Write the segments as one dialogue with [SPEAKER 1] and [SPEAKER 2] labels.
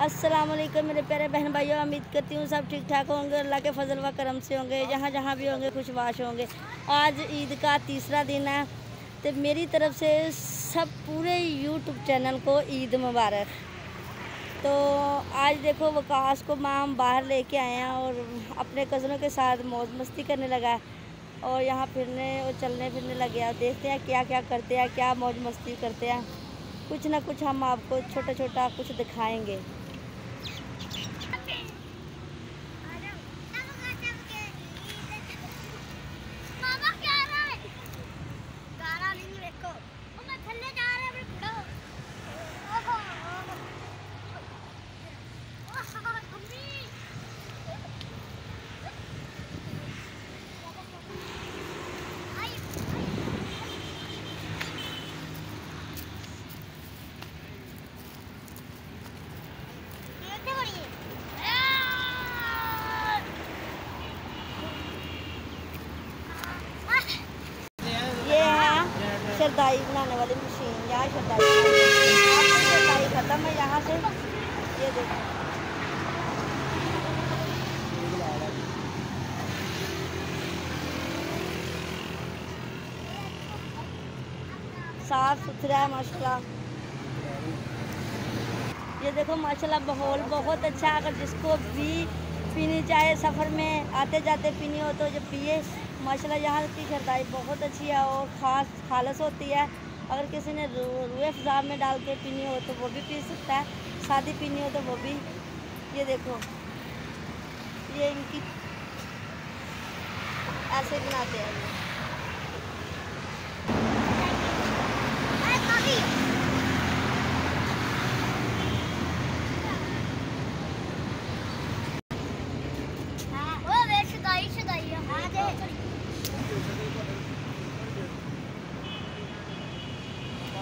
[SPEAKER 1] अस्सलाम वालेकुम मेरे प्यारे बहन भाइयों, उम्मीद करती हूँ सब ठीक ठाक होंगे, अल्लाह के फजल व करम से होंगे, जहाँ जहाँ भी होंगे खुशबाश होंगे। आज ईद का तीसरा दिन है, तो मेरी तरफ से सब पूरे यूट्यूब चैनल को ईद मुबारक। तो आज देखो वकास को माँ हम बाहर लेके आए हैं और अपने कज़नों के साथ मौज मस्ती करने लगा है और यहाँ फिरने और चलने फिरने लगे हैं। देखते हैं क्या क्या करते हैं, क्या मौज मस्ती करते हैं। कुछ ना कुछ हम आपको छोटा छोटा कुछ दिखाएंगे। शरदाई बनाने वाली मशीन, यहाँ शरदाई ख़त्म है। यहाँ से ये देखो साफ सुथरा है माशाल्लाह। ये देखो माशाल्लाह माहौल बहुत अच्छा है। अगर जिसको भी पीनी चाहे, सफ़र में आते जाते पीनी हो तो जो पिए। माशाल्लाह यहाँ की शरदाई बहुत अच्छी है और खालस होती है। अगर किसी ने रूह अफ़ज़ा में डाल के पीनी हो तो वो भी पी सकता है, सादी पीनी हो तो वो भी। ये देखो ये इनकी ऐसे बनाते हैं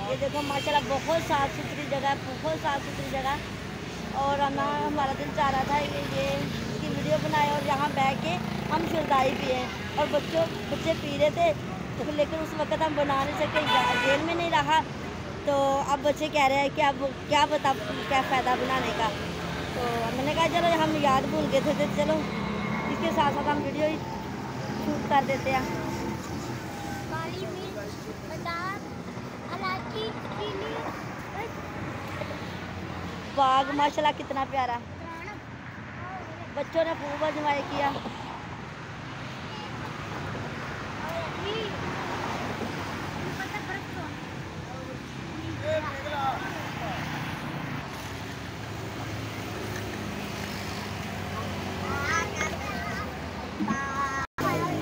[SPEAKER 1] ये देखो माशाल्लाह बहुत साफ़ सुथरी जगह, बहुत साफ़ सुथरी जगह। और हमारा दिल चाह रहा था ये इसकी वीडियो बनाए और यहाँ बैठ के हम शरदाई पिए और बच्चे पी रहे थे, तो लेकिन उस वक़्त हम बना नहीं सके, जेल में नहीं रहा। तो अब बच्चे कह रहे हैं कि अब क्या फ़ायदा बनाने का। तो मैंने कहा चलो हम याद भूल गए थे, तो चलो इसके साथ साथ हम वीडियो ही शूट कर देते हैं। बाग माशाल्लाह कितना प्यारा, बच्चों ने खूब एंजॉय किया।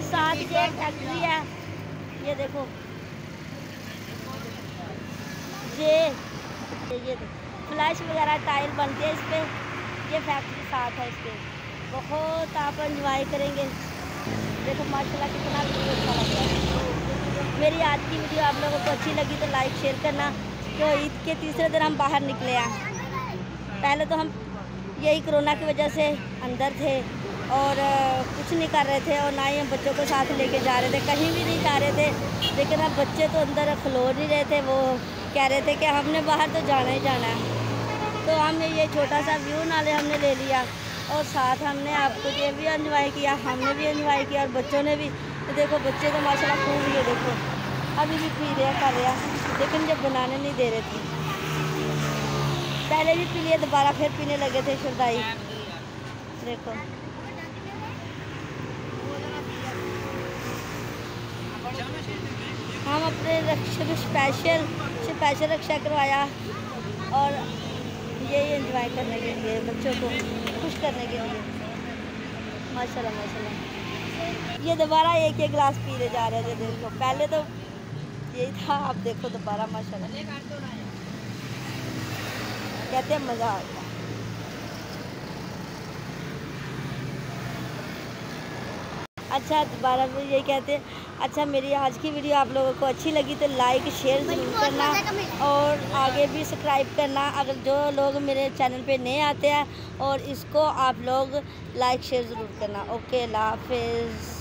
[SPEAKER 1] साथ ये फैक्ट्री है, ये देखो ये फ्लैश वगैरह टाइल बनते हैं इस पर। ये फैक्ट्री साथ है इसके, बहुत आप एंजॉय करेंगे। देखो माशाल्लाह कितना वीडियो अच्छा लगता है। मेरी आज की वीडियो आप लोगों को अच्छी लगी तो लाइक शेयर करना। तो ईद के तीसरे दिन हम बाहर निकले हैं। पहले तो हम यही कोरोना की वजह से अंदर थे और कुछ नहीं कर रहे थे और ना ही हम बच्चों को साथ लेके जा रहे थे, कहीं भी नहीं जा रहे थे। लेकिन अब बच्चे तो अंदर खलो नहीं रहे थे, वो कह रहे थे कि हमने बाहर तो जाना ही जाना है। तो हमने ये छोटा सा व्यू नाले हमने ले लिया और साथ हमने आपको ये भी एंजॉय किया, हमने भी एंजॉय किया और बच्चों ने भी। तो देखो बच्चे तो माशाल्लाह खूब, ये देखो अभी भी पी रहे कर रहे हैं, लेकिन जब बनाने नहीं दे रहे थे। पहले भी पी लिए, दोबारा फिर पीने लगे थे शरदाई। देखो हम अपने स्पेशल रक्षा करवाया और ये एंजॉय करने के लिए, बच्चों को खुश करने के लिए। माशाल्लाह माशाल्लाह ये दोबारा एक गिलास पी ले जा रहे थे। देखो पहले तो यही था, आप देखो दोबारा माशाल्लाह कहते हैं मज़ा आ गया। अच्छा दोबारा भी यही कहते हैं। अच्छा मेरी आज की वीडियो आप लोगों को अच्छी लगी तो लाइक शेयर ज़रूर करना और आगे भी सब्सक्राइब करना। अगर जो लोग मेरे चैनल पे नए आते हैं और इसको आप लोग लाइक शेयर ज़रूर करना। ओके अल्लाह हाफिज़।